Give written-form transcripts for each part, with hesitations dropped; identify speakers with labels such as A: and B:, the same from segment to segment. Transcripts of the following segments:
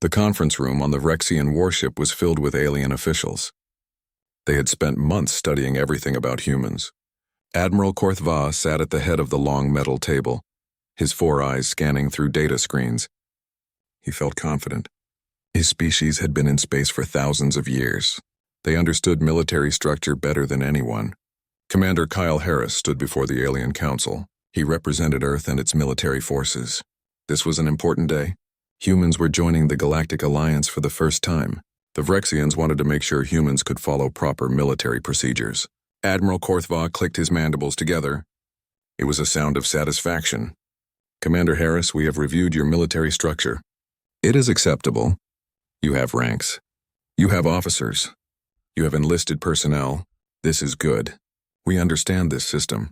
A: The conference room on the Vrexian warship was filled with alien officials. They had spent months studying everything about humans. Admiral Korthva sat at the head of the long metal table, his four eyes scanning through data screens. He felt confident. His species had been in space for thousands of years. They understood military structure better than anyone. Commander Kyle Harris stood before the Alien Council. He represented Earth and its military forces. This was an important day. Humans were joining the Galactic Alliance for the first time. The Vrexians wanted to make sure humans could follow proper military procedures. Admiral Korthva clicked his mandibles together. It was a sound of satisfaction. Commander Harris, we have reviewed your military structure. It is acceptable. You have ranks. You have officers. You have enlisted personnel. This is good. We understand this system.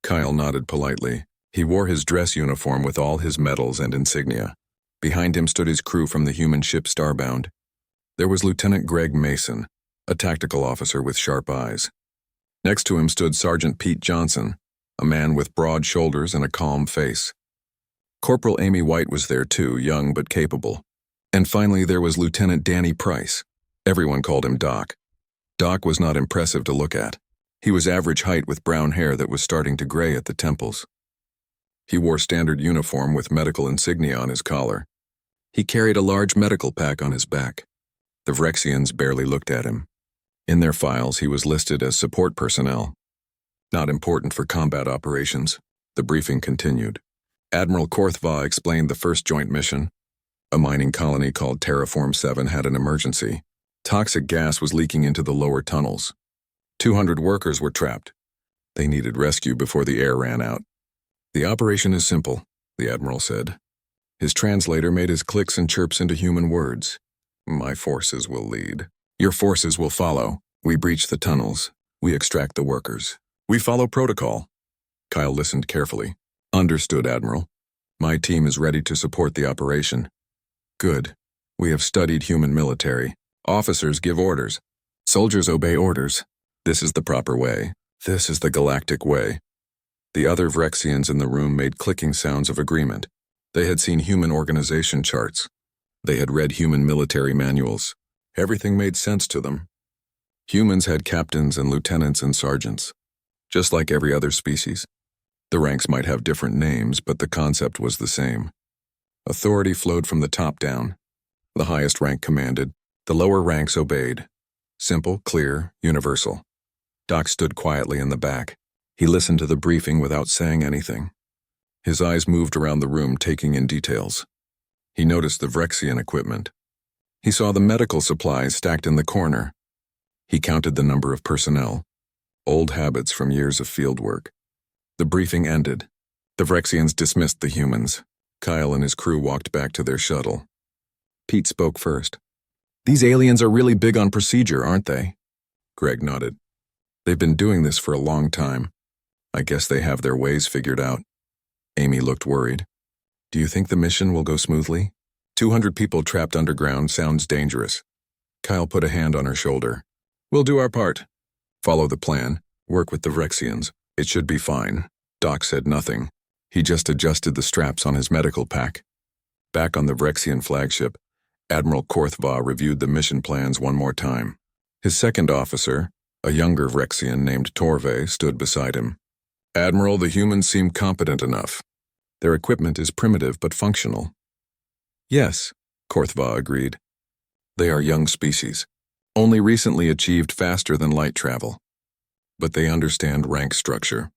A: Kyle nodded politely. He wore his dress uniform with all his medals and insignia. Behind him stood his crew from the human ship Starbound. There was Lieutenant Greg Mason, a tactical officer with sharp eyes. Next to him stood Sergeant Pete Johnson, a man with broad shoulders and a calm face. Corporal Amy White was there too, young but capable. And finally there was Lieutenant Danny Price. Everyone called him Doc. Doc was not impressive to look at. He was average height with brown hair that was starting to gray at the temples. He wore standard uniform with medical insignia on his collar. He carried a large medical pack on his back. The Vrexians barely looked at him. In their files, he was listed as support personnel. Not important for combat operations. The briefing continued. Admiral Korthva explained the first joint mission. A mining colony called Terraform 7 had an emergency. Toxic gas was leaking into the lower tunnels. 200 workers were trapped. They needed rescue before the air ran out. The operation is simple, the Admiral said. His translator made his clicks and chirps into human words. My forces will lead. Your forces will follow. We breach the tunnels. We extract the workers. We follow protocol. Kyle listened carefully. Understood, Admiral. My team is ready to support the operation. Good. We have studied human military. Officers give orders. Soldiers obey orders. This is the proper way. This is the galactic way. The other Vrexians in the room made clicking sounds of agreement. They had seen human organization charts. They had read human military manuals. Everything made sense to them. Humans had captains and lieutenants and sergeants, just like every other species. The ranks might have different names, but the concept was the same. Authority flowed from the top down. The highest rank commanded. The lower ranks obeyed. Simple, clear, universal. Doc stood quietly in the back. He listened to the briefing without saying anything. His eyes moved around the room, taking in details. He noticed the Vrexian equipment. He saw the medical supplies stacked in the corner. He counted the number of personnel. Old habits from years of field work. The briefing ended. The Vrexians dismissed the humans. Kyle and his crew walked back to their shuttle. Pete spoke first. These aliens are really big on procedure, aren't they? Greg nodded. They've been doing this for a long time. I guess they have their ways figured out. Amy looked worried. Do you think the mission will go smoothly? 200 people trapped underground sounds dangerous. Kyle put a hand on her shoulder. We'll do our part. Follow the plan. Work with the Vrexians. It should be fine. Doc said nothing. He just adjusted the straps on his medical pack. Back on the Vrexian flagship, Admiral Korthva reviewed the mission plans one more time. His second officer, a younger Vrexian named Torve, stood beside him. Admiral, the humans seem competent enough. Their equipment is primitive but functional. Yes, Korthva agreed. They are young species, only recently achieved faster than light travel. But they understand rank structure.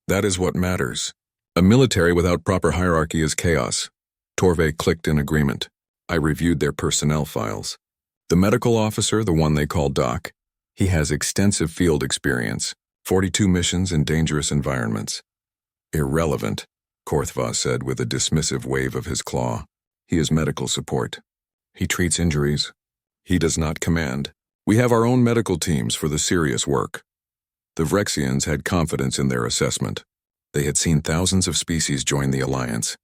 A: That is what matters. A military without proper hierarchy is chaos. Torve clicked in agreement. I reviewed their personnel files. The medical officer, the one they call Doc, he has extensive field experience, 42 missions in dangerous environments. Irrelevant, Korthva said with a dismissive wave of his claw. He is medical support. He treats injuries. He does not command. We have our own medical teams for the serious work. The Vrexians had confidence in their assessment. They had seen thousands of species join the Alliance.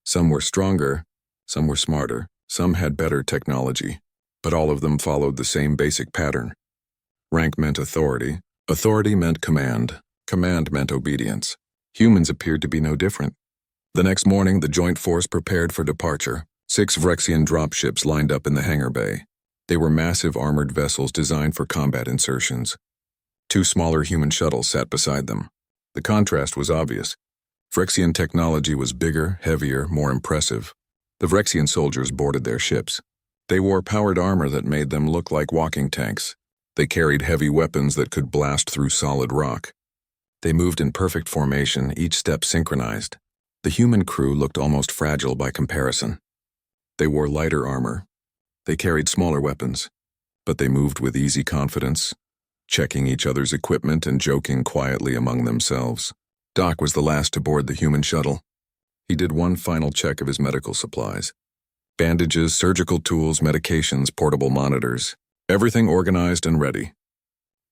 A: Some were stronger, some were smarter, some had better technology, but all of them followed the same basic pattern. Rank meant authority. Authority meant command. Command meant obedience. Humans appeared to be no different. The next morning, the joint force prepared for departure. 6 Vrexian dropships lined up in the hangar bay. They were massive armored vessels designed for combat insertions. 2 smaller human shuttles sat beside them. The contrast was obvious. Vrexian technology was bigger, heavier, more impressive. The Vrexian soldiers boarded their ships. They wore powered armor that made them look like walking tanks. They carried heavy weapons that could blast through solid rock. They moved in perfect formation, each step synchronized. The human crew looked almost fragile by comparison. They wore lighter armor. They carried smaller weapons. But they moved with easy confidence, checking each other's equipment and joking quietly among themselves. Doc was the last to board the human shuttle. He did one final check of his medical supplies. Bandages, surgical tools, medications, portable monitors. Everything organized and ready.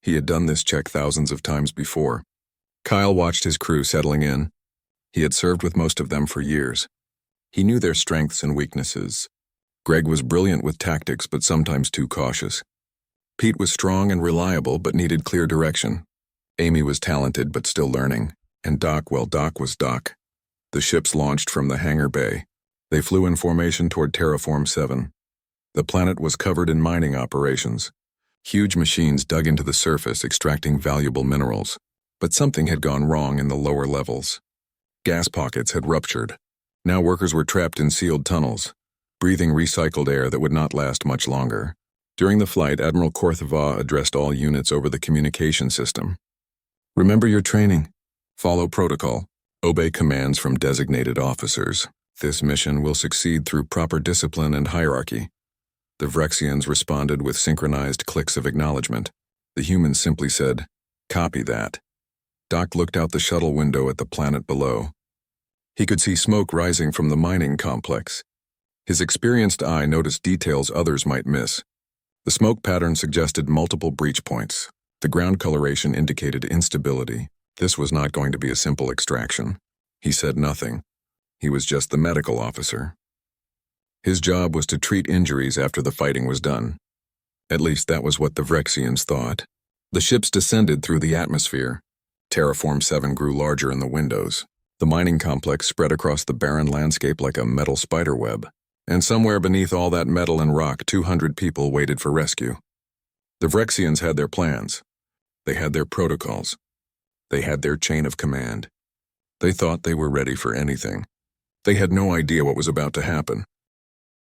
A: He had done this check thousands of times before. Kyle watched his crew settling in. He had served with most of them for years. He knew their strengths and weaknesses. Greg was brilliant with tactics, but sometimes too cautious. Pete was strong and reliable, but needed clear direction. Amy was talented, but still learning. And Doc, well, Doc was Doc. The ships launched from the hangar bay. They flew in formation toward Terraform 7. The planet was covered in mining operations. Huge machines dug into the surface, extracting valuable minerals. But something had gone wrong in the lower levels. Gas pockets had ruptured. Now workers were trapped in sealed tunnels, breathing recycled air that would not last much longer. During the flight, Admiral Korthva addressed all units over the communication system. Remember your training. Follow protocol. Obey commands from designated officers. This mission will succeed through proper discipline and hierarchy. The Vrexians responded with synchronized clicks of acknowledgement. The humans simply said, "Copy that." Doc looked out the shuttle window at the planet below. He could see smoke rising from the mining complex. His experienced eye noticed details others might miss. The smoke pattern suggested multiple breach points. The ground coloration indicated instability. This was not going to be a simple extraction. He said nothing. He was just the medical officer. His job was to treat injuries after the fighting was done. At least that was what the Vrexians thought. The ships descended through the atmosphere. Terraform 7 grew larger in the windows. The mining complex spread across the barren landscape like a metal spiderweb. And somewhere beneath all that metal and rock, 200 people waited for rescue. The Vrexians had their plans. They had their protocols. They had their chain of command. They thought they were ready for anything. They had no idea what was about to happen.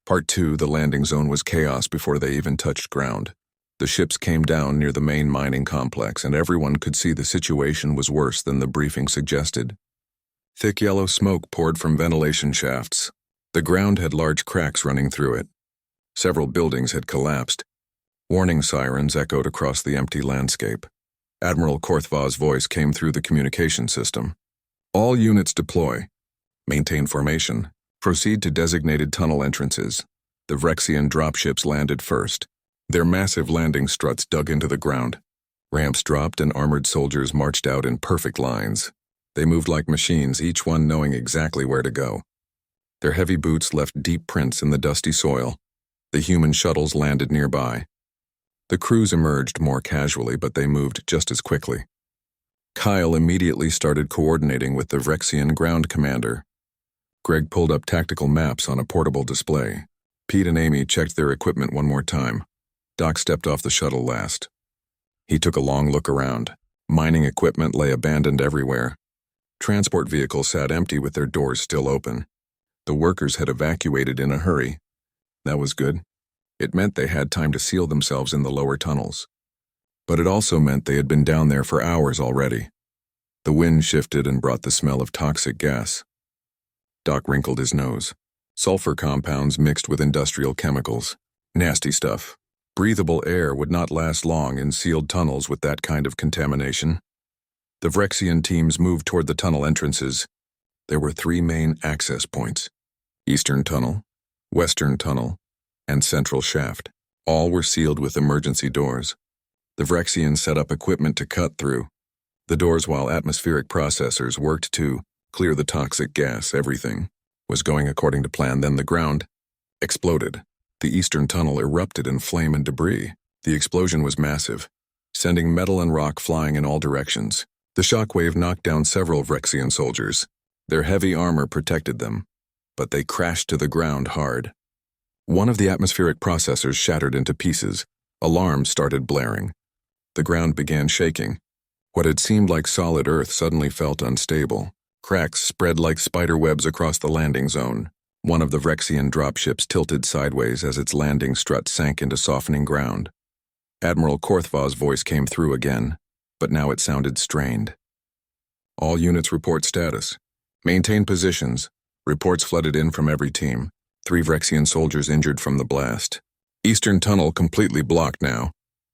A: Part 2, the landing zone was chaos before they even touched ground. The ships came down near the main mining complex, and everyone could see the situation was worse than the briefing suggested. Thick yellow smoke poured from ventilation shafts. The ground had large cracks running through it. Several buildings had collapsed. Warning sirens echoed across the empty landscape. Admiral Korthva's voice came through the communication system. All units deploy. Maintain formation. Proceed to designated tunnel entrances. The Vrexian dropships landed first. Their massive landing struts dug into the ground. Ramps dropped and armored soldiers marched out in perfect lines. They moved like machines, each one knowing exactly where to go. Their heavy boots left deep prints in the dusty soil. The human shuttles landed nearby. The crews emerged more casually, but they moved just as quickly. Kyle immediately started coordinating with the Vrexian ground commander. Greg pulled up tactical maps on a portable display. Pete and Amy checked their equipment one more time. Doc stepped off the shuttle last. He took a long look around. Mining equipment lay abandoned everywhere. Transport vehicles sat empty with their doors still open. The workers had evacuated in a hurry. That was good. It meant they had time to seal themselves in the lower tunnels. But it also meant they had been down there for hours already. The wind shifted and brought the smell of toxic gas. Doc wrinkled his nose. Sulfur compounds mixed with industrial chemicals. Nasty stuff. Breathable air would not last long in sealed tunnels with that kind of contamination. The Vrexian teams moved toward the tunnel entrances. There were 3 main access points: Eastern Tunnel, Western Tunnel, and Central Shaft. All were sealed with emergency doors. The Vrexians set up equipment to cut through the doors while atmospheric processors worked to clear the toxic gas. Everything was going according to plan. Then the ground exploded. The Eastern Tunnel erupted in flame and debris. The explosion was massive, sending metal and rock flying in all directions. The shockwave knocked down several Vrexian soldiers. Their heavy armor protected them, but they crashed to the ground hard. One of the atmospheric processors shattered into pieces. Alarms started blaring. The ground began shaking. What had seemed like solid earth suddenly felt unstable. Cracks spread like spider webs across the landing zone. One of the Vrexian dropships tilted sideways as its landing strut sank into softening ground. Admiral Korthva's voice came through again, but now it sounded strained. All units report status. Maintain positions. Reports flooded in from every team. 3 Vrexian soldiers injured from the blast. Eastern tunnel completely blocked now.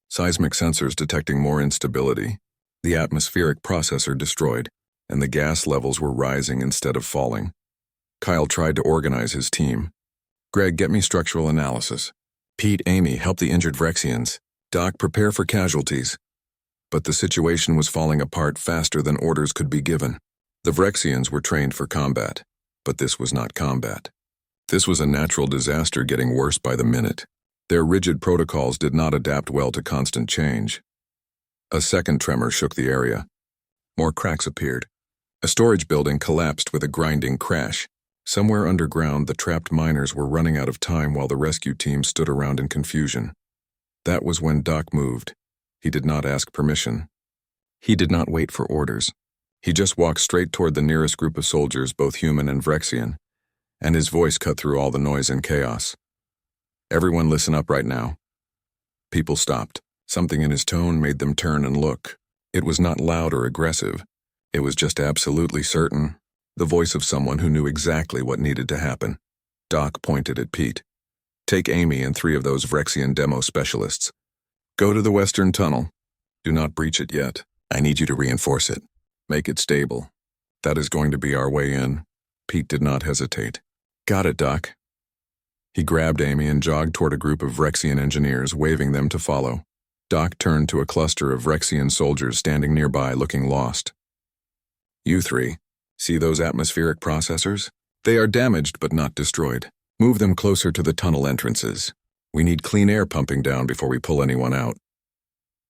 A: Seismic sensors detecting more instability. The atmospheric processor destroyed, and the gas levels were rising instead of falling. Kyle tried to organize his team. Greg, get me structural analysis. Pete, Amy, help the injured Vrexians. Doc, prepare for casualties. But the situation was falling apart faster than orders could be given. The Vrexians were trained for combat, but this was not combat. This was a natural disaster getting worse by the minute. Their rigid protocols did not adapt well to constant change. A second tremor shook the area. More cracks appeared. A storage building collapsed with a grinding crash. Somewhere underground, the trapped miners were running out of time while the rescue team stood around in confusion. That was when Doc moved. He did not ask permission. He did not wait for orders. He just walked straight toward the nearest group of soldiers, both human and Vrexian, and his voice cut through all the noise and chaos. Everyone listen up right now. People stopped. Something in his tone made them turn and look. It was not loud or aggressive. It was just absolutely certain. The voice of someone who knew exactly what needed to happen. Doc pointed at Pete. Take Amy and 3 of those Vrexian demo specialists. Go to the western tunnel. Do not breach it yet. I need you to reinforce it. Make it stable. That is going to be our way in. Pete did not hesitate. Got it, Doc. He grabbed Amy and jogged toward a group of Vrexian engineers, waving them to follow. Doc turned to a cluster of Vrexian soldiers standing nearby, looking lost. You 3, see those atmospheric processors? They are damaged but not destroyed. Move them closer to the tunnel entrances. We need clean air pumping down before we pull anyone out.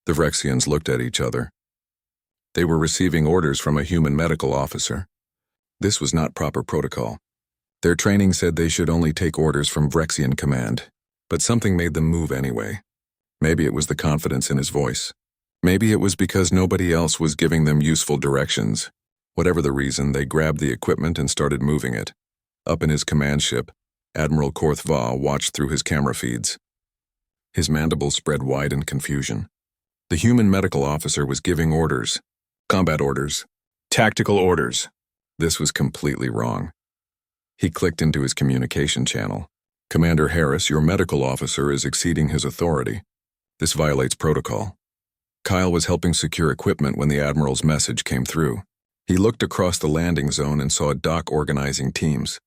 A: The Vrexians looked at each other. They were receiving orders from a human medical officer. This was not proper protocol. Their training said they should only take orders from Vrexian command, but something made them move anyway. Maybe it was the confidence in his voice. Maybe it was because nobody else was giving them useful directions. Whatever the reason, they grabbed the equipment and started moving it. Up in his command ship, Admiral Korthva watched through his camera feeds. His mandibles spread wide in confusion. The human medical officer was giving orders. Combat orders. Tactical orders. This was completely wrong. He clicked into his communication channel. Commander Harris, your medical officer is exceeding his authority. This violates protocol. Kyle was helping secure equipment when the Admiral's message came through. He looked across the landing zone and saw Doc organizing teams.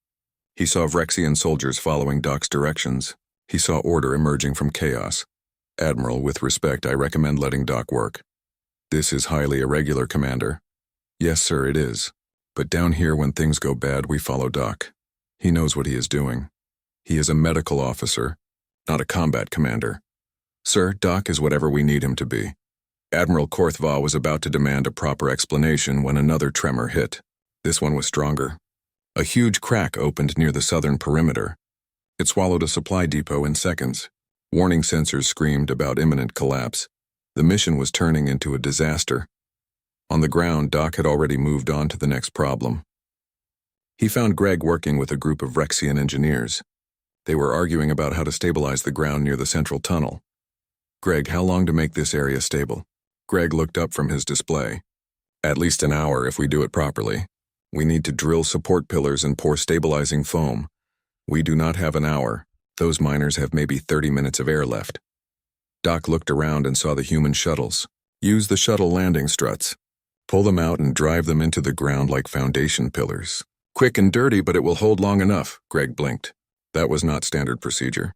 A: He saw Vrexian soldiers following Doc's directions. He saw order emerging from chaos. Admiral, with respect, I recommend letting Doc work. This is highly irregular, Commander. Yes, sir, it is. But down here, when things go bad, we follow Doc. He knows what he is doing. He is a medical officer, not a combat commander. Sir, Doc is whatever we need him to be. Admiral Korthva was about to demand a proper explanation when another tremor hit. This one was stronger. A huge crack opened near the southern perimeter. It swallowed a supply depot in seconds. Warning sensors screamed about imminent collapse. The mission was turning into a disaster. On the ground, Doc had already moved on to the next problem. He found Greg working with a group of Vrexian engineers. They were arguing about how to stabilize the ground near the central tunnel. Greg, how long to make this area stable? Greg looked up from his display. At least an hour if we do it properly. We need to drill support pillars and pour stabilizing foam. We do not have an hour. Those miners have maybe 30 minutes of air left. Doc looked around and saw the human shuttles. Use the shuttle landing struts. Pull them out and drive them into the ground like foundation pillars. Quick and dirty, but it will hold long enough, Greg blinked. That was not standard procedure.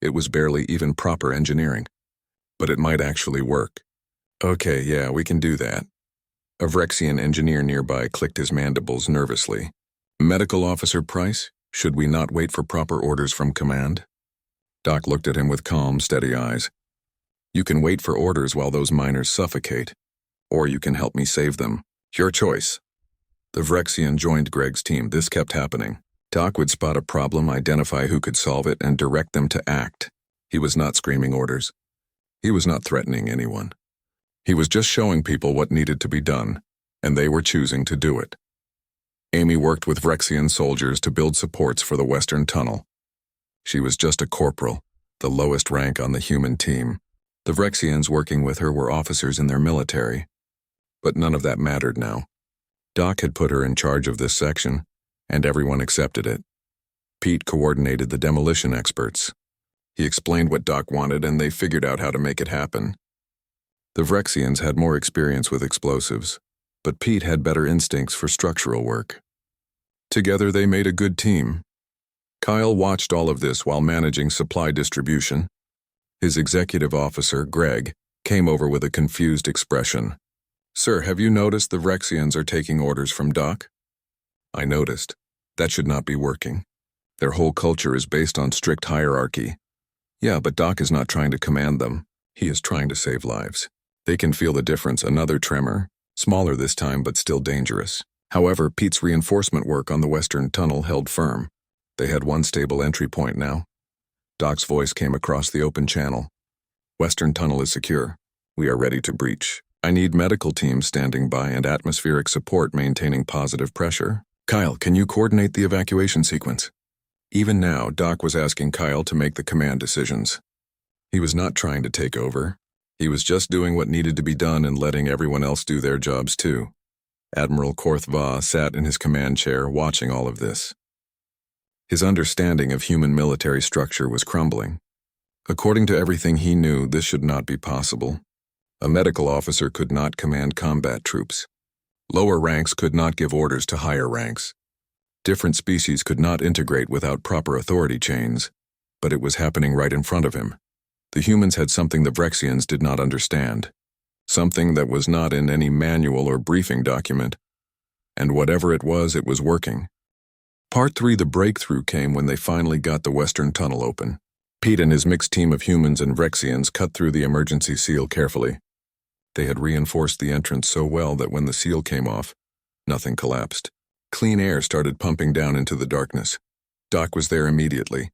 A: It was barely even proper engineering. But it might actually work. Okay, yeah, we can do that. A Vrexian engineer nearby clicked his mandibles nervously. Medical Officer Price, should we not wait for proper orders from command? Doc looked at him with calm, steady eyes. You can wait for orders while those miners suffocate. Or you can help me save them. Your choice. The Vrexian joined Greg's team. This kept happening. Doc would spot a problem, identify who could solve it, and direct them to act. He was not screaming orders. He was not threatening anyone. He was just showing people what needed to be done, and they were choosing to do it. Amy worked with Vrexian soldiers to build supports for the Western Tunnel. She was just a corporal, the lowest rank on the human team. The Vrexians working with her were officers in their military. But none of that mattered now. Doc had put her in charge of this section, and everyone accepted it. Pete coordinated the demolition experts. He explained what Doc wanted, and they figured out how to make it happen. The Vrexians had more experience with explosives, but Pete had better instincts for structural work. Together they made a good team. Kyle watched all of this while managing supply distribution. His executive officer, Greg, came over with a confused expression. "Sir, have you noticed the Vrexians are taking orders from Doc?" "I noticed. That should not be working. Their whole culture is based on strict hierarchy." "Yeah, but Doc is not trying to command them. He is trying to save lives. They can feel the difference, another tremor, smaller this time but still dangerous." However, Pete's reinforcement work on the Western Tunnel held firm. They had one stable entry point now. Doc's voice came across the open channel. "Western Tunnel is secure. We are ready to breach. I need medical teams standing by and atmospheric support maintaining positive pressure. Kyle, can you coordinate the evacuation sequence?" Even now, Doc was asking Kyle to make the command decisions. He was not trying to take over. He was just doing what needed to be done and letting everyone else do their jobs too. Admiral Korthva sat in his command chair watching all of this. His understanding of human military structure was crumbling. According to everything he knew, this should not be possible. A medical officer could not command combat troops. Lower ranks could not give orders to higher ranks. Different species could not integrate without proper authority chains, but it was happening right in front of him. The humans had something the Vrexians did not understand, something that was not in any manual or briefing document, and whatever it was working. Part 3, the breakthrough came when they finally got the Western Tunnel open. Pete and his mixed team of humans and Vrexians cut through the emergency seal carefully. They had reinforced the entrance so well that when the seal came off, nothing collapsed. Clean air started pumping down into the darkness. Doc was there immediately.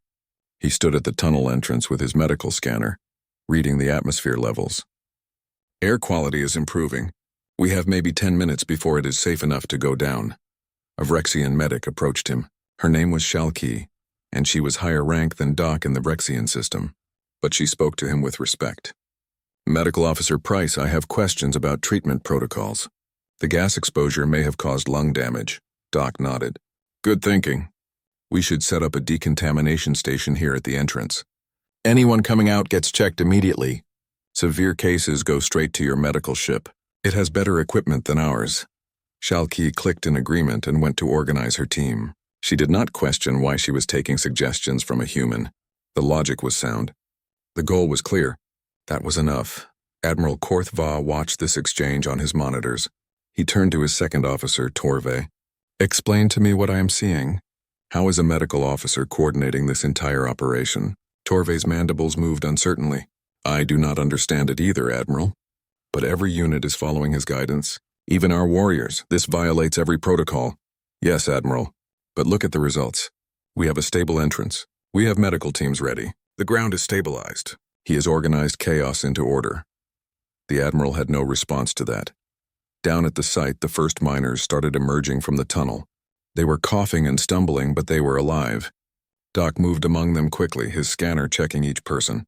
A: He stood at the tunnel entrance with his medical scanner, reading the atmosphere levels. "Air quality is improving. We have maybe 10 minutes before it is safe enough to go down." A Vrexian medic approached him. Her name was Shalki, and she was higher rank than Doc in the Vrexian system, but she spoke to him with respect. "Medical Officer Price, I have questions about treatment protocols. The gas exposure may have caused lung damage." Doc nodded. "Good thinking. We should set up a decontamination station here at the entrance. Anyone coming out gets checked immediately. Severe cases go straight to your medical ship. It has better equipment than ours." Shalki clicked in agreement and went to organize her team. She did not question why she was taking suggestions from a human. The logic was sound. The goal was clear. That was enough. Admiral Korthva watched this exchange on his monitors. He turned to his second officer, Torve. "Explain to me what I am seeing. How is a medical officer coordinating this entire operation?" Torve's mandibles moved uncertainly. "I do not understand it either, Admiral. But every unit is following his guidance. Even our warriors. This violates every protocol." "Yes, Admiral. But look at the results. We have a stable entrance. We have medical teams ready. The ground is stabilized. He has organized chaos into order." The Admiral had no response to that. Down at the site, the first miners started emerging from the tunnel. They were coughing and stumbling, but they were alive. Doc moved among them quickly, his scanner checking each person.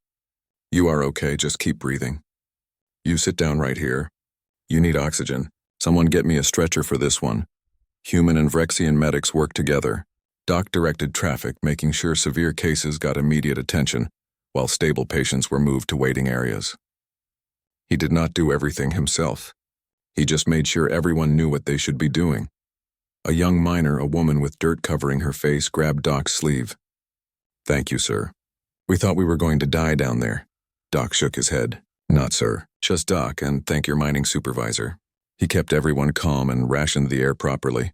A: "You are okay, just keep breathing. You sit down right here. You need oxygen. Someone get me a stretcher for this one." Human and Vrexian medics worked together. Doc directed traffic, making sure severe cases got immediate attention, while stable patients were moved to waiting areas. He did not do everything himself. He just made sure everyone knew what they should be doing. A young miner, a woman with dirt covering her face, grabbed Doc's sleeve. "Thank you, sir. We thought we were going to die down there." Doc shook his head. "Not, sir. Just Doc, and thank your mining supervisor. He kept everyone calm and rationed the air properly.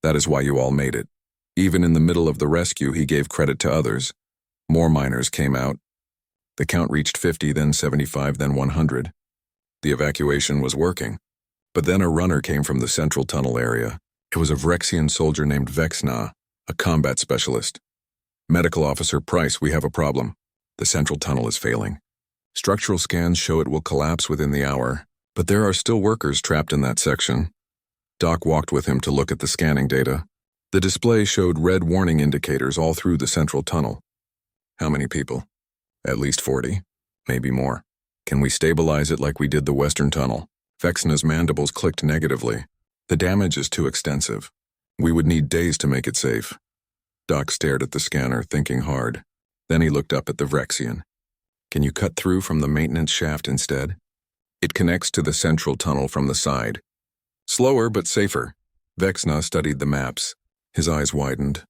A: That is why you all made it. Even in the middle of the rescue, he gave credit to others. More miners came out. The count reached 50, then 75, then 100. The evacuation was working. But then a runner came from the central tunnel area. It was a Vrexian soldier named Vexna, A combat specialist. Medical Officer Price, we have a problem. The central tunnel is failing. Structural scans show it will collapse within the hour, but there are still workers trapped in that section. Doc walked with him to look at the scanning data. The display showed red warning indicators all through the central tunnel. How many people? At least 40, maybe more. Can we stabilize it like we did the Western Tunnel? Vexna's mandibles clicked negatively. The damage is too extensive. We would need days to make it safe. Doc stared at the scanner, thinking hard. Then he looked up at the Vrexian. Can you cut through from the maintenance shaft instead? It connects to the central tunnel from the side. Slower but safer. Vexna studied the maps. His eyes widened.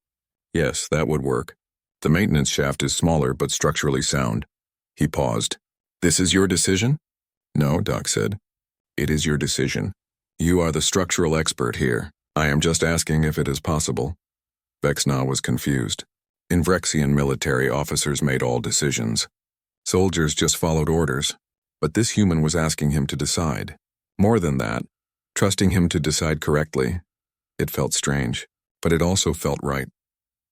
A: Yes, that would work. The maintenance shaft is smaller but structurally sound. He paused. This is your decision? No, Doc said. It is your decision. You are the structural expert here. I am just asking if it is possible. Vexna was confused. In Vrexian military, officers made all decisions. Soldiers just followed orders. But this human was asking him to decide. More than that, trusting him to decide correctly. It felt strange, but it also felt right.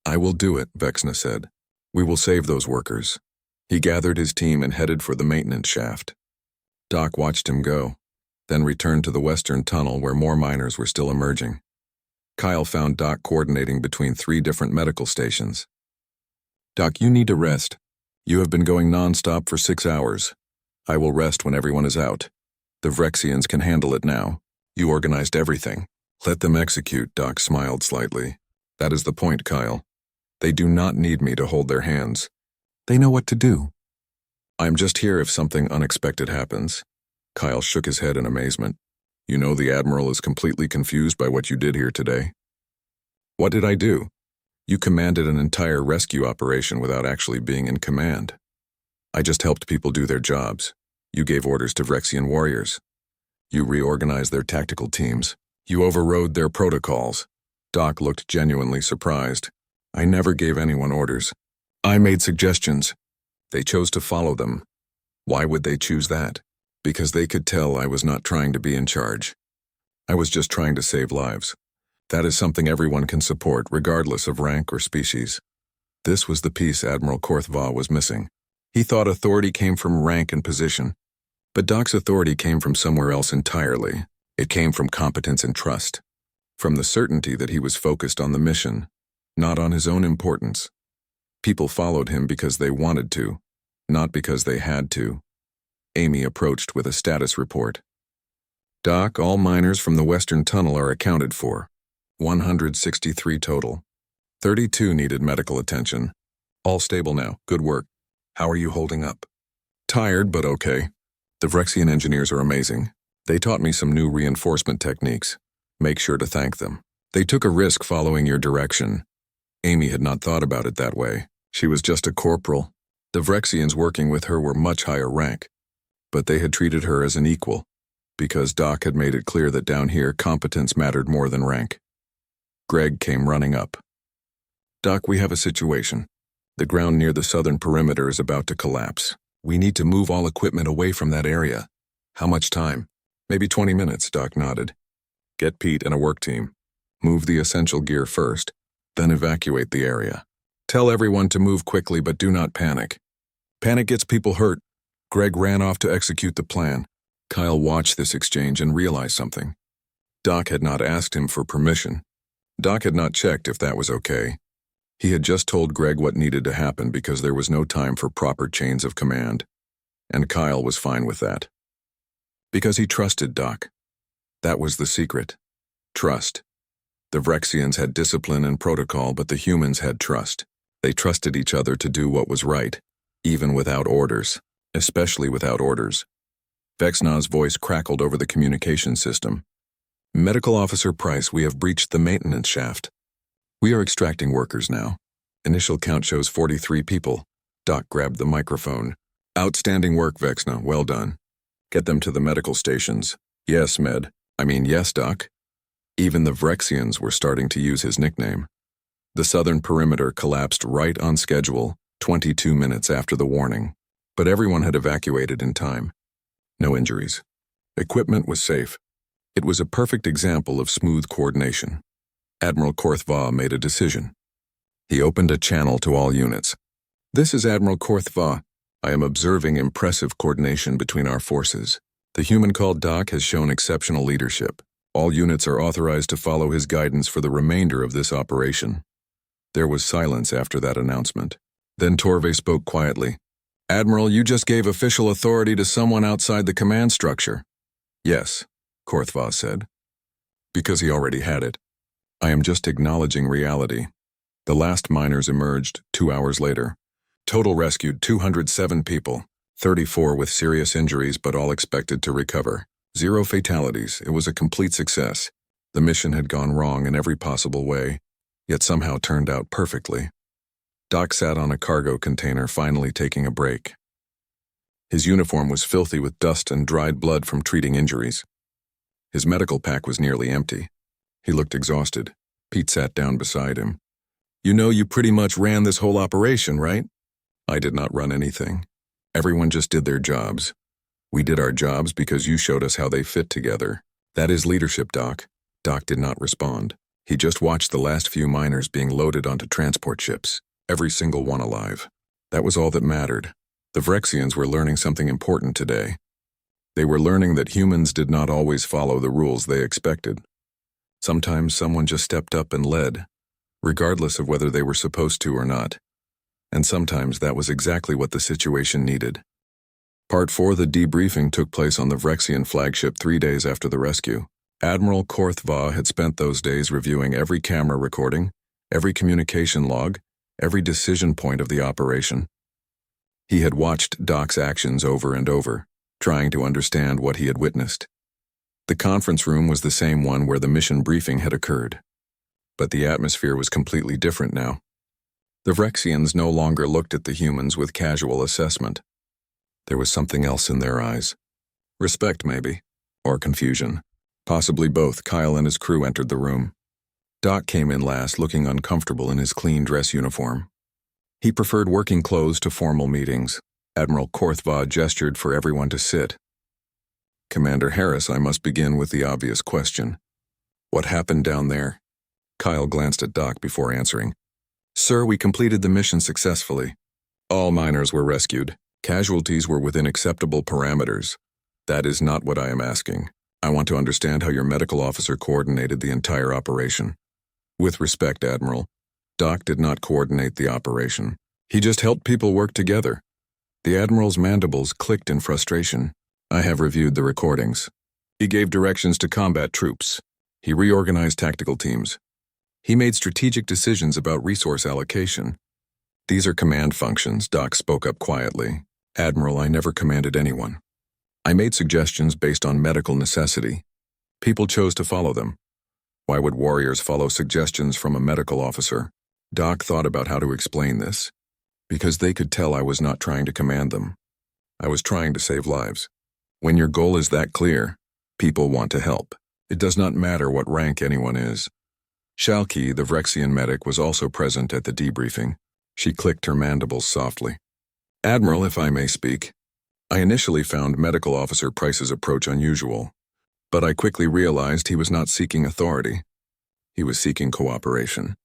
A: I will do it, Vexna said. We will save those workers. He gathered his team and headed for the maintenance shaft. Doc watched him go, then returned to the Western Tunnel where more miners were still emerging. Kyle found Doc coordinating between 3 different medical stations. Doc, you need to rest. You have been going non-stop for 6 hours. I will rest when everyone is out. The Vrexians can handle it now. You organized everything. Let them execute, Doc smiled slightly. That is the point, Kyle. They do not need me to hold their hands. They know what to do. I'm just here if something unexpected happens. Kyle shook his head in amazement. You know the Admiral is completely confused by what you did here today. What did I do? You commanded an entire rescue operation without actually being in command. I just helped people do their jobs. You gave orders to Vrexian warriors. You reorganized their tactical teams. You overrode their protocols. Doc looked genuinely surprised. I never gave anyone orders. I made suggestions. They chose to follow them. Why would they choose that? Because they could tell I was not trying to be in charge. I was just trying to save lives. That is something everyone can support, regardless of rank or species. This was the piece Admiral Korthva was missing. He thought authority came from rank and position. But Doc's authority came from somewhere else entirely. It came from competence and trust. From the certainty that he was focused on the mission, not on his own importance. People followed him because they wanted to, not because they had to. Amy approached with a status report. Doc, all miners from the Western Tunnel are accounted for. 163 total. 32 needed medical attention. All stable now. Good work. How are you holding up? Tired, but okay. The Vrexian engineers are amazing. They taught me some new reinforcement techniques. Make sure to thank them. They took a risk following your direction. Amy had not thought about it that way. She was just a corporal. The Vrexians working with her were much higher rank. But they had treated her as an equal, because Doc had made it clear that down here competence mattered more than rank. Greg came running up. Doc, we have a situation. The ground near the southern perimeter is about to collapse. We need to move all equipment away from that area. How much time? Maybe 20 minutes, Doc nodded. Get Pete and a work team. Move the essential gear first, then evacuate the area. Tell everyone to move quickly, but do not panic. Panic gets people hurt. Greg ran off to execute the plan. Kyle watched this exchange and realized something. Doc had not asked him for permission. Doc had not checked if that was okay. He had just told Greg what needed to happen because there was no time for proper chains of command. And Kyle was fine with that. Because he trusted Doc. That was the secret. Trust. The Vrexians had discipline and protocol, but the humans had trust. They trusted each other to do what was right, even without orders, especially without orders. Vexna's voice crackled over the communication system. Medical Officer Price, we have breached the maintenance shaft. We are extracting workers now. Initial count shows 43 people. Doc grabbed the microphone. Outstanding work, Vexna. Well done. Get them to the medical stations. Yes, yes, Doc. Even the Vrexians were starting to use his nickname. The southern perimeter collapsed right on schedule, 22 minutes after the warning. But everyone had evacuated in time. No injuries. Equipment was safe. It was a perfect example of smooth coordination. Admiral Korthva made a decision. He opened a channel to all units. This is Admiral Korthva. I am observing impressive coordination between our forces. The human called Doc has shown exceptional leadership. All units are authorized to follow his guidance for the remainder of this operation. There was silence after that announcement. Then Torve spoke quietly. Admiral, you just gave official authority to someone outside the command structure. Yes, Korthva said. Because he already had it. I am just acknowledging reality. The last miners emerged 2 hours later. Total rescued 207 people, 34 with serious injuries but all expected to recover. 0 fatalities. It was a complete success. The mission had gone wrong in every possible way, yet somehow turned out perfectly. Doc sat on a cargo container, finally taking a break. His uniform was filthy with dust and dried blood from treating injuries. His medical pack was nearly empty. He looked exhausted. Pete sat down beside him. You know you pretty much ran this whole operation, right? I did not run anything. Everyone just did their jobs. We did our jobs because you showed us how they fit together. That is leadership, Doc. Doc did not respond. He just watched the last few miners being loaded onto transport ships. Every single one alive. That was all that mattered. The Vrexians were learning something important today. They were learning that humans did not always follow the rules they expected. Sometimes someone just stepped up and led, regardless of whether they were supposed to or not. And sometimes that was exactly what the situation needed. Part 4, the debriefing, took place on the Vrexian flagship 3 days after the rescue. Admiral Korthva had spent those days reviewing every camera recording, every communication log, every decision point of the operation. He had watched Doc's actions over and over, trying to understand what he had witnessed. The conference room was the same one where the mission briefing had occurred. But the atmosphere was completely different now. The Vrexians no longer looked at the humans with casual assessment. There was something else in their eyes. Respect, maybe, or confusion. Possibly both. Kyle and his crew entered the room. Doc came in last, looking uncomfortable in his clean dress uniform. He preferred working clothes to formal meetings. Admiral Korthva gestured for everyone to sit. Commander Harris, I must begin with the obvious question. What happened down there? Kyle glanced at Doc before answering. Sir, we completed the mission successfully. All miners were rescued. Casualties were within acceptable parameters. That is not what I am asking. I want to understand how your medical officer coordinated the entire operation. With respect, Admiral, Doc did not coordinate the operation. He just helped people work together. The Admiral's mandibles clicked in frustration. I have reviewed the recordings. He gave directions to combat troops. He reorganized tactical teams. He made strategic decisions about resource allocation. These are command functions, Doc spoke up quietly. Admiral, I never commanded anyone. I made suggestions based on medical necessity. People chose to follow them. Why would warriors follow suggestions from a medical officer? Doc thought about how to explain this. Because they could tell I was not trying to command them. I was trying to save lives. When your goal is that clear, people want to help. It does not matter what rank anyone is. Shalki, the Vrexian medic, was also present at the debriefing. She clicked her mandibles softly. Admiral, if I may speak, I initially found Medical Officer Price's approach unusual, but I quickly realized he was not seeking authority. He was seeking cooperation.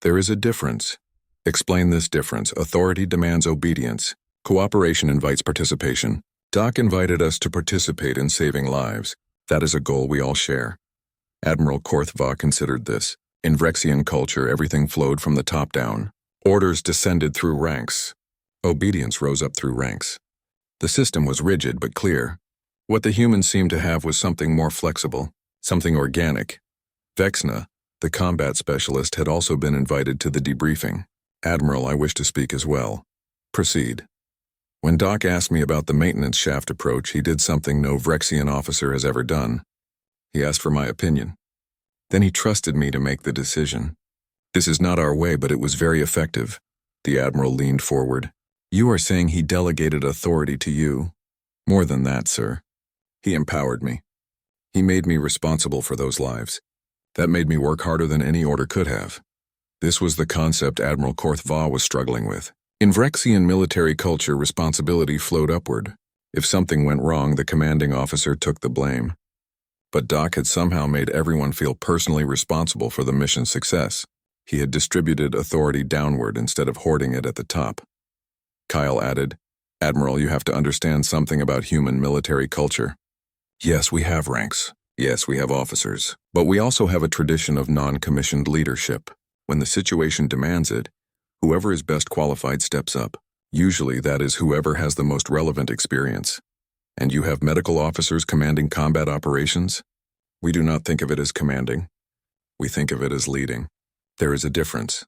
A: There is a difference. Explain this difference. Authority demands obedience. Cooperation invites participation. Doc invited us to participate in saving lives. That is a goal we all share. Admiral Korthva considered this. In Vrexian culture, everything flowed from the top down. Orders descended through ranks. Obedience rose up through ranks. The system was rigid but clear. What the humans seemed to have was something more flexible, something organic. Vexna, the combat specialist, had also been invited to the debriefing. Admiral, I wish to speak as well. Proceed. When Doc asked me about the maintenance shaft approach, he did something no Vrexian officer has ever done. He asked for my opinion. Then he trusted me to make the decision. This is not our way, but it was very effective. The Admiral leaned forward. You are saying he delegated authority to you? More than that, sir. He empowered me. He made me responsible for those lives. That made me work harder than any order could have. This was the concept Admiral Korthva was struggling with. In Vrexian military culture, responsibility flowed upward. If something went wrong, the commanding officer took the blame. But Doc had somehow made everyone feel personally responsible for the mission's success. He had distributed authority downward instead of hoarding it at the top. Kyle added, "Admiral, you have to understand something about human military culture. Yes, we have ranks. Yes, we have officers. But we also have a tradition of non-commissioned leadership. When the situation demands it, whoever is best qualified steps up. Usually that is whoever has the most relevant experience. And you have medical officers commanding combat operations? We do not think of it as commanding. We think of it as leading. There is a difference."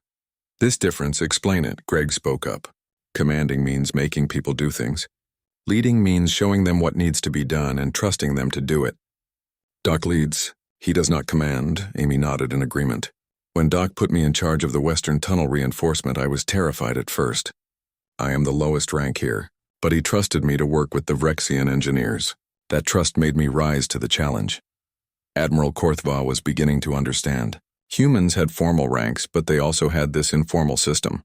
A: "This difference, explain it," Greg spoke up. "Commanding means making people do things. Leading means showing them what needs to be done and trusting them to do it." "Doc leads. He does not command," Amy nodded in agreement. "When Doc put me in charge of the Western Tunnel reinforcement, I was terrified at first. I am the lowest rank here, but he trusted me to work with the Vrexian engineers. That trust made me rise to the challenge." Admiral Korthva was beginning to understand. Humans had formal ranks, but they also had this informal system,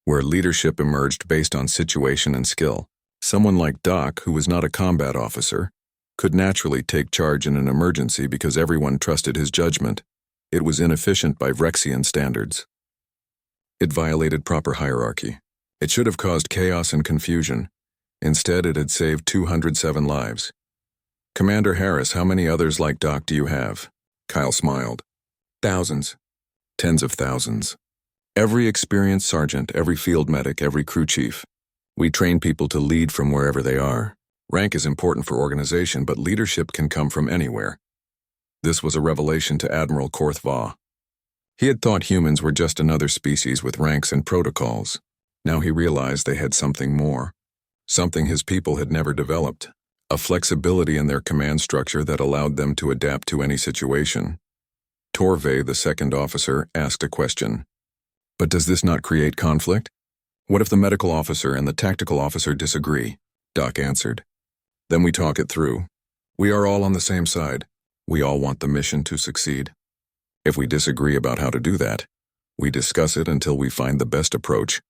A: where leadership emerged based on situation and skill. Someone like Doc, who was not a combat officer, could naturally take charge in an emergency because everyone trusted his judgment. It was inefficient by Vrexian standards. It violated proper hierarchy. It should have caused chaos and confusion. Instead, it had saved 207 lives. "Commander Harris, how many others like Doc do you have?" Kyle smiled. "Thousands. Tens of thousands. Every experienced sergeant, every field medic, every crew chief. We train people to lead from wherever they are. Rank is important for organization, but leadership can come from anywhere." This was a revelation to Admiral Korthva. He had thought humans were just another species with ranks and protocols. Now he realized they had something more. Something his people had never developed. A flexibility in their command structure that allowed them to adapt to any situation. Torve, the second officer, asked a question. "But does this not create conflict? What if the medical officer and the tactical officer disagree?" Doc answered. "Then we talk it through. We are all on the same side. We all want the mission to succeed. If we disagree about how to do that, we discuss it until we find the best approach.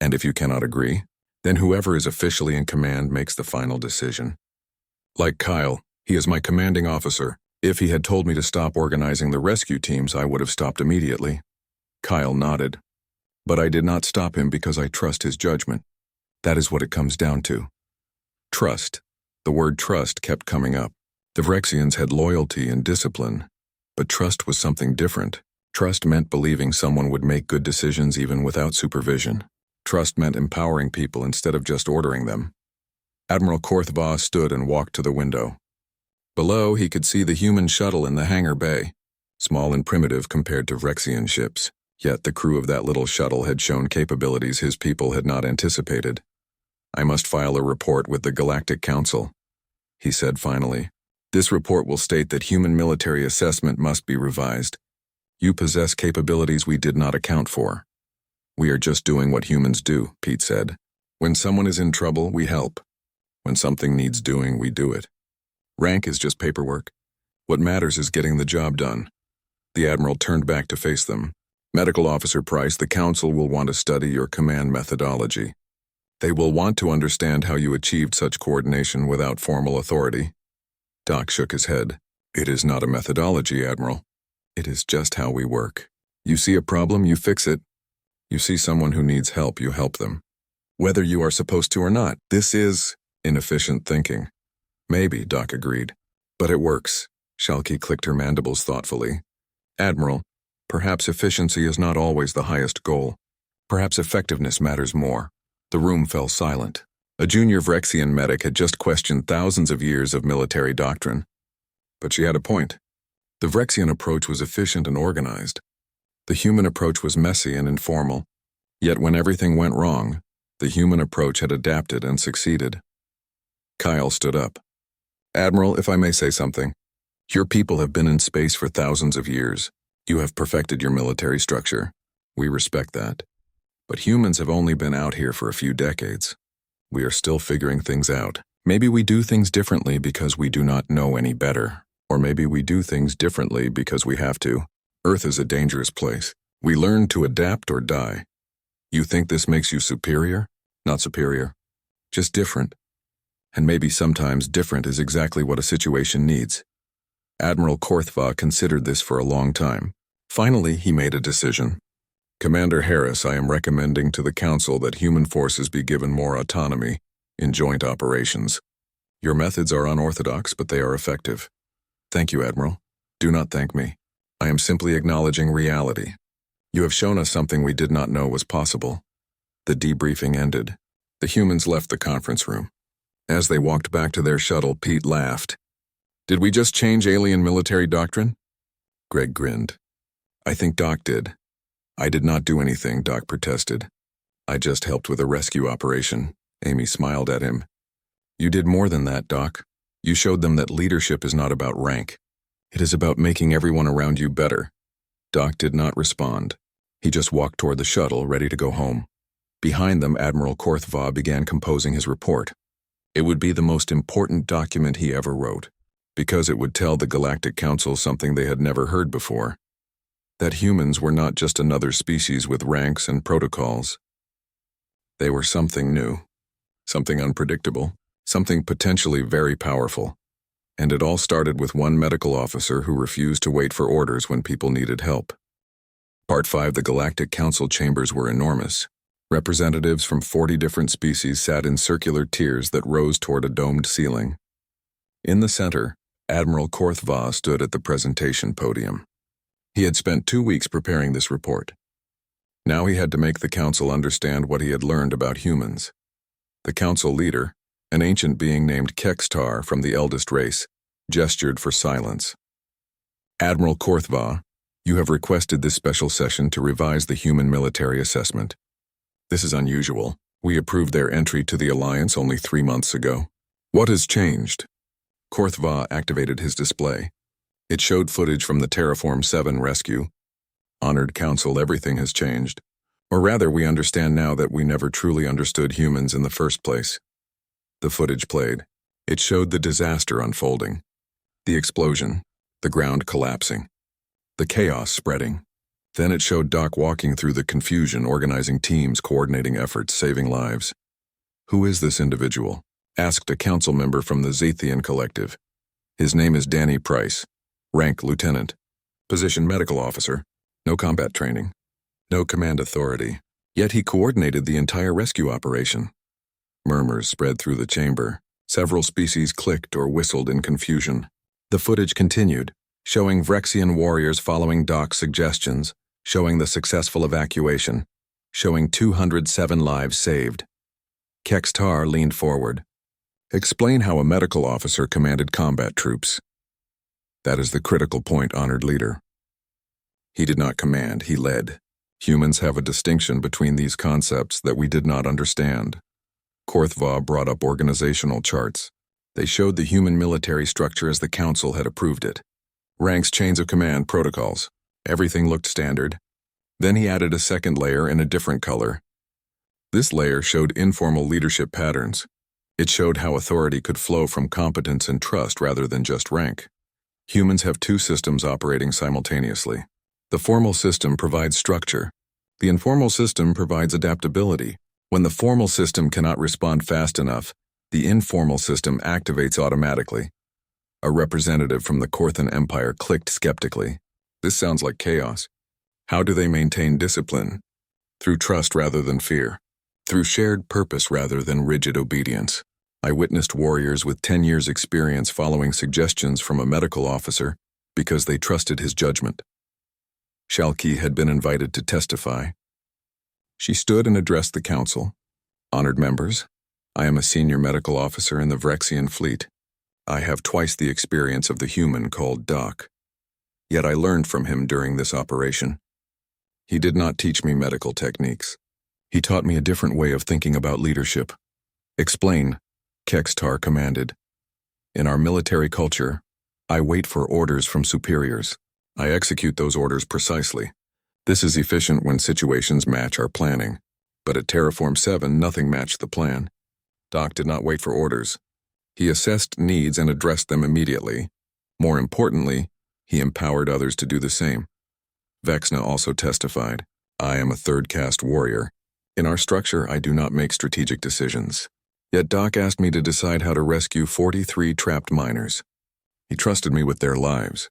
A: And if you cannot agree, then whoever is officially in command makes the final decision. Like Kyle, he is my commanding officer. If he had told me to stop organizing the rescue teams, I would have stopped immediately." Kyle nodded. "But I did not stop him because I trust his judgment. That is what it comes down to. Trust." The word trust kept coming up. The Vrexians had loyalty and discipline, but trust was something different. Trust meant believing someone would make good decisions even without supervision. Trust meant empowering people instead of just ordering them. Admiral Korthva stood and walked to the window. Below, he could see the human shuttle in the hangar bay, small and primitive compared to Vrexian ships. Yet the crew of that little shuttle had shown capabilities his people had not anticipated. "I must file a report with the Galactic Council," he said finally. "This report will state that human military assessment must be revised. You possess capabilities we did not account for." "We are just doing what humans do," Pete said. "When someone is in trouble, we help. When something needs doing, we do it. Rank is just paperwork. What matters is getting the job done." The Admiral turned back to face them. "Medical Officer Price, the Council will want to study your command methodology. They will want to understand how you achieved such coordination without formal authority." Doc shook his head. "It is not a methodology, Admiral. It is just how we work. You see a problem, you fix it. You see someone who needs help, you help them. Whether you are supposed to or not. This is inefficient thinking." "Maybe," Doc agreed. "But it works." Shalky clicked her mandibles thoughtfully. "Admiral, perhaps efficiency is not always the highest goal. Perhaps effectiveness matters more." The room fell silent. A junior Vrexian medic had just questioned thousands of years of military doctrine. But she had a point. The Vrexian approach was efficient and organized. The human approach was messy and informal. Yet when everything went wrong, the human approach had adapted and succeeded. Kyle stood up. "Admiral, if I may say something. Your people have been in space for thousands of years. You have perfected your military structure. We respect that. But humans have only been out here for a few decades. We are still figuring things out. Maybe we do things differently because we do not know any better. Or maybe we do things differently because we have to. Earth is a dangerous place. We learn to adapt or die. You think this makes you superior? Not superior. Just different. And maybe sometimes different is exactly what a situation needs." Admiral Korthva considered this for a long time. Finally, he made a decision. Commander Harris, I am recommending to the Council that human forces be given more autonomy in joint operations. Your methods are unorthodox, but they are effective. Thank you, Admiral. Do not thank me. I am simply acknowledging reality. You have shown us something we did not know was possible. The debriefing ended. The humans left the conference room. As they walked back to their shuttle, Pete laughed. Did we just change alien military doctrine? Greg grinned. I think Doc did. I did not do anything, Doc protested. I just helped with a rescue operation. Amy smiled at him. You did more than that, Doc. You showed them that leadership is not about rank. It is about making everyone around you better. Doc did not respond. He just walked toward the shuttle, ready to go home. Behind them, Admiral Korthva began composing his report. It would be the most important document he ever wrote, because it would tell the Galactic Council something they had never heard before. That humans were not just another species with ranks and protocols. They were something new, something unpredictable, something potentially very powerful. And it all started with one medical officer who refused to wait for orders when people needed help. Part 5. The Galactic Council chambers were enormous. Representatives from 40 different species sat in circular tiers that rose toward a domed ceiling. In the center, Admiral Korthva stood at the presentation podium. He had spent 2 weeks preparing this report. Now he had to make the Council understand what he had learned about humans. The Council leader, an ancient being named Kextar from the eldest race, gestured for silence. Admiral Korthva, you have requested this special session to revise the human military assessment. This is unusual. We approved their entry to the Alliance only 3 months ago. What has changed? Korthva activated his display. It showed footage from the Terraform 7 rescue. Honored Council, everything has changed. Or rather, we understand now that we never truly understood humans in the first place. The footage played. It showed the disaster unfolding. The explosion, the ground collapsing, the chaos spreading. Then it showed Doc walking through the confusion, organizing teams, coordinating efforts, saving lives. Who is this individual? Asked a council member from the Zethian Collective. His name is Danny Price. Rank Lieutenant. Position Medical Officer. No combat training. No command authority. Yet he coordinated the entire rescue operation. Murmurs spread through the chamber. Several species clicked or whistled in confusion. The footage continued, showing Vrexian warriors following Doc's suggestions, showing the successful evacuation, showing 207 lives saved. Kextar leaned forward. Explain how a medical officer commanded combat troops. That is the critical point, honored leader. He did not command, he led. Humans have a distinction between these concepts that we did not understand. Korthva brought up organizational charts. They showed the human military structure as the Council had approved it. Ranks, chains of command, protocols. Everything looked standard. Then he added a second layer in a different color. This layer showed informal leadership patterns. It showed how authority could flow from competence and trust rather than just rank. Humans have 2 systems operating simultaneously. The formal system provides structure. The informal system provides adaptability. When the formal system cannot respond fast enough, the informal system activates automatically. A representative from the Korthan Empire clicked skeptically. This sounds like chaos. How do they maintain discipline? Through trust rather than fear. Through shared purpose rather than rigid obedience. I witnessed warriors with 10 years' experience following suggestions from a medical officer because they trusted his judgment. Shalki had been invited to testify. She stood and addressed the council. Honored members, I am a senior medical officer in the Vrexian fleet. I have twice the experience of the human called Doc. Yet I learned from him during this operation. He did not teach me medical techniques. He taught me a different way of thinking about leadership. Explain, Kextar commanded. In our military culture, I wait for orders from superiors. I execute those orders precisely. This is efficient when situations match our planning. But at Terraform 7, nothing matched the plan. Doc did not wait for orders. He assessed needs and addressed them immediately. More importantly, he empowered others to do the same. Vexna also testified. I am a third caste warrior. In our structure, I do not make strategic decisions. Yet Doc asked me to decide how to rescue 43 trapped miners. He trusted me with their lives.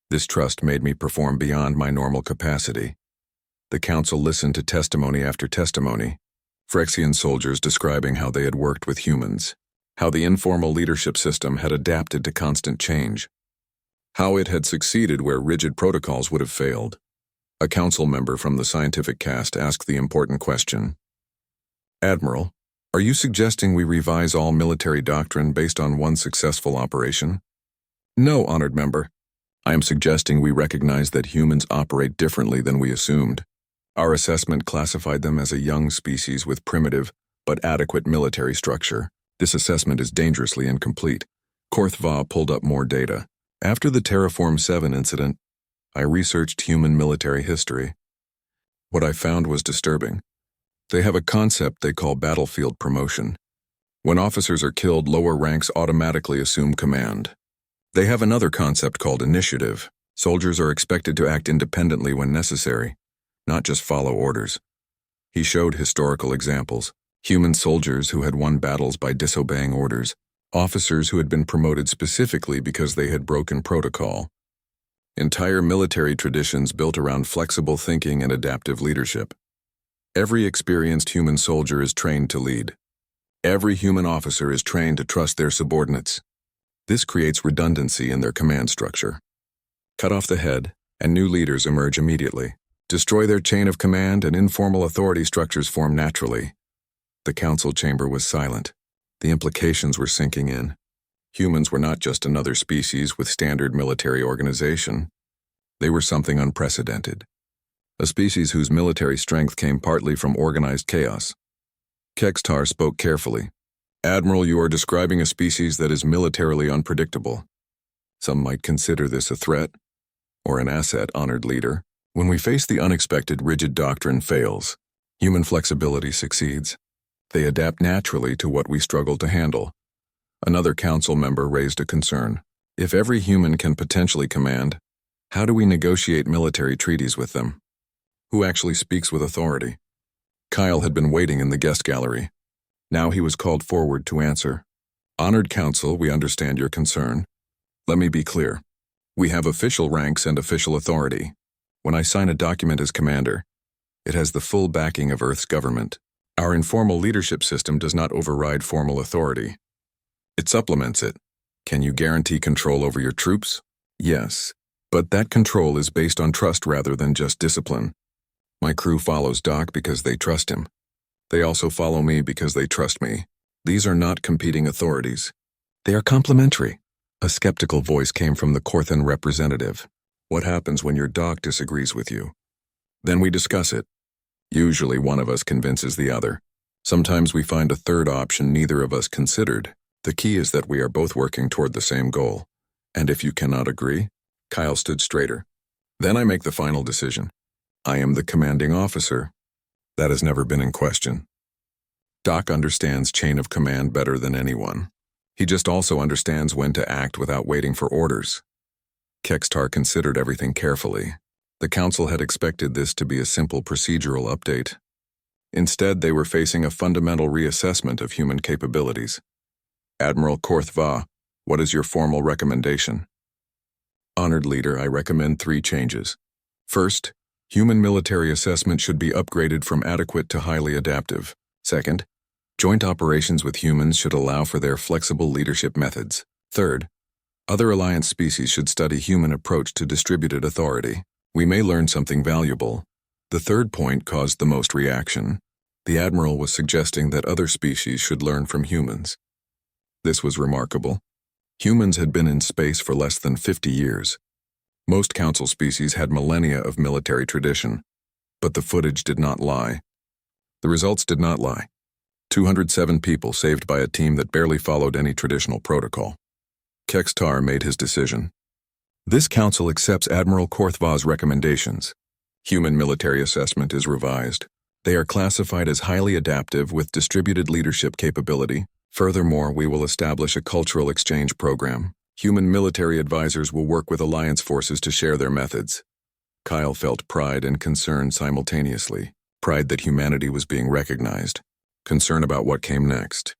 A: This trust made me perform beyond my normal capacity. The council listened to testimony after testimony, Phyrexian soldiers describing how they had worked with humans, how the informal leadership system had adapted to constant change, how it had succeeded where rigid protocols would have failed. A council member from the scientific cast asked the important question, "Admiral, are you suggesting we revise all military doctrine based on one successful operation?" "No, honored member. I am suggesting we recognize that humans operate differently than we assumed. Our assessment classified them as a young species with primitive but adequate military structure. This assessment is dangerously incomplete." Korthva pulled up more data. After the Terraform 7 incident, I researched human military history. What I found was disturbing. They have a concept they call battlefield promotion. When officers are killed, lower ranks automatically assume command. They have another concept called initiative. Soldiers are expected to act independently when necessary, not just follow orders. He showed historical examples. Human soldiers who had won battles by disobeying orders, officers who had been promoted specifically because they had broken protocol. Entire military traditions built around flexible thinking and adaptive leadership. Every experienced human soldier is trained to lead. Every human officer is trained to trust their subordinates. This creates redundancy in their command structure. Cut off the head, and new leaders emerge immediately. Destroy their chain of command, and informal authority structures form naturally. The council chamber was silent. The implications were sinking in. Humans were not just another species with standard military organization. They were something unprecedented. A species whose military strength came partly from organized chaos. Kextar spoke carefully. "Admiral, you are describing a species that is militarily unpredictable. Some might consider this a threat, or an asset, honored leader. When we face the unexpected, rigid doctrine fails. Human flexibility succeeds. They adapt naturally to what we struggle to handle." Another council member raised a concern. If every human can potentially command, how do we negotiate military treaties with them? Who actually speaks with authority? Kyle had been waiting in the guest gallery. Now he was called forward to answer. "Honored Council, we understand your concern. Let me be clear. We have official ranks and official authority. When I sign a document as commander, it has the full backing of Earth's government. Our informal leadership system does not override formal authority. It supplements it. Can you guarantee control over your troops? Yes, but that control is based on trust rather than just discipline. My crew follows Doc because they trust him. They also follow me because they trust me. These are not competing authorities. They are complementary." A skeptical voice came from the Korthan representative. "What happens when your Doc disagrees with you?" "Then we discuss it. Usually one of us convinces the other. Sometimes we find a third option neither of us considered. The key is that we are both working toward the same goal. And if you cannot agree," Kyle stood straighter, "then I make the final decision. I am the commanding officer. That has never been in question. Doc understands chain of command better than anyone. He just also understands when to act without waiting for orders." Kextar considered everything carefully. The council had expected this to be a simple procedural update. Instead, they were facing a fundamental reassessment of human capabilities. "Admiral Korthva, what is your formal recommendation?" "Honored leader, I recommend 3 changes. First, human military assessment should be upgraded from adequate to highly adaptive. Second, joint operations with humans should allow for their flexible leadership methods. Third, other alliance species should study human approach to distributed authority. We may learn something valuable." The third point caused the most reaction. The Admiral was suggesting that other species should learn from humans. This was remarkable. Humans had been in space for less than 50 years. Most council species had millennia of military tradition. But the footage did not lie. The results did not lie. 207 people saved by a team that barely followed any traditional protocol. Kextar made his decision. This council accepts Admiral Korthva's recommendations. Human military assessment is revised. They are classified as highly adaptive with distributed leadership capability. Furthermore, we will establish a cultural exchange program. Human military advisors will work with alliance forces to share their methods. Kyle felt pride and concern simultaneously. Pride that humanity was being recognized. Concern about what came next.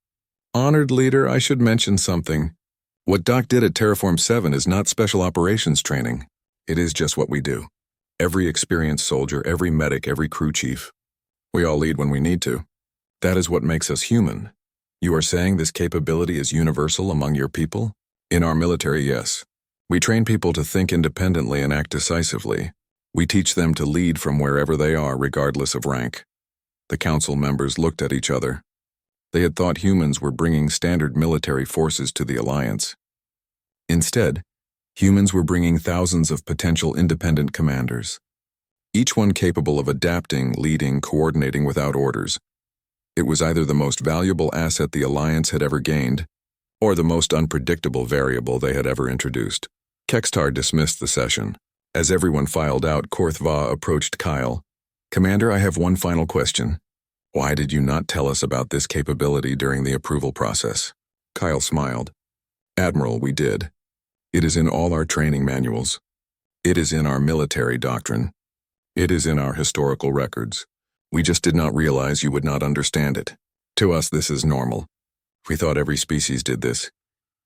A: "Honored leader, I should mention something. What Doc did at Terraform 7 is not special operations training. It is just what we do. Every experienced soldier, every medic, every crew chief. We all lead when we need to. That is what makes us human. You are saying this capability is universal among your people? In our military, yes. We train people to think independently and act decisively. We teach them to lead from wherever they are, regardless of rank. The council members looked at each other. They had thought humans were bringing standard military forces to the Alliance. Instead, humans were bringing thousands of potential independent commanders, each one capable of adapting, leading, coordinating without orders. It was either the most valuable asset the Alliance had ever gained, or the most unpredictable variable they had ever introduced. Kextar dismissed the session. As everyone filed out, Korthva approached Kyle. "Commander, I have one final question. Why did you not tell us about this capability during the approval process?" Kyle smiled. "Admiral, we did. It is in all our training manuals. It is in our military doctrine. It is in our historical records. We just did not realize you would not understand it. To us, this is normal. We thought every species did this.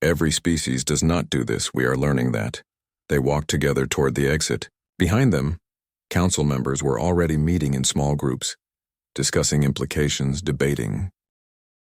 A: Every species does not do this, we are learning that." They walked together toward the exit. Behind them, council members were already meeting in small groups, discussing implications, debating,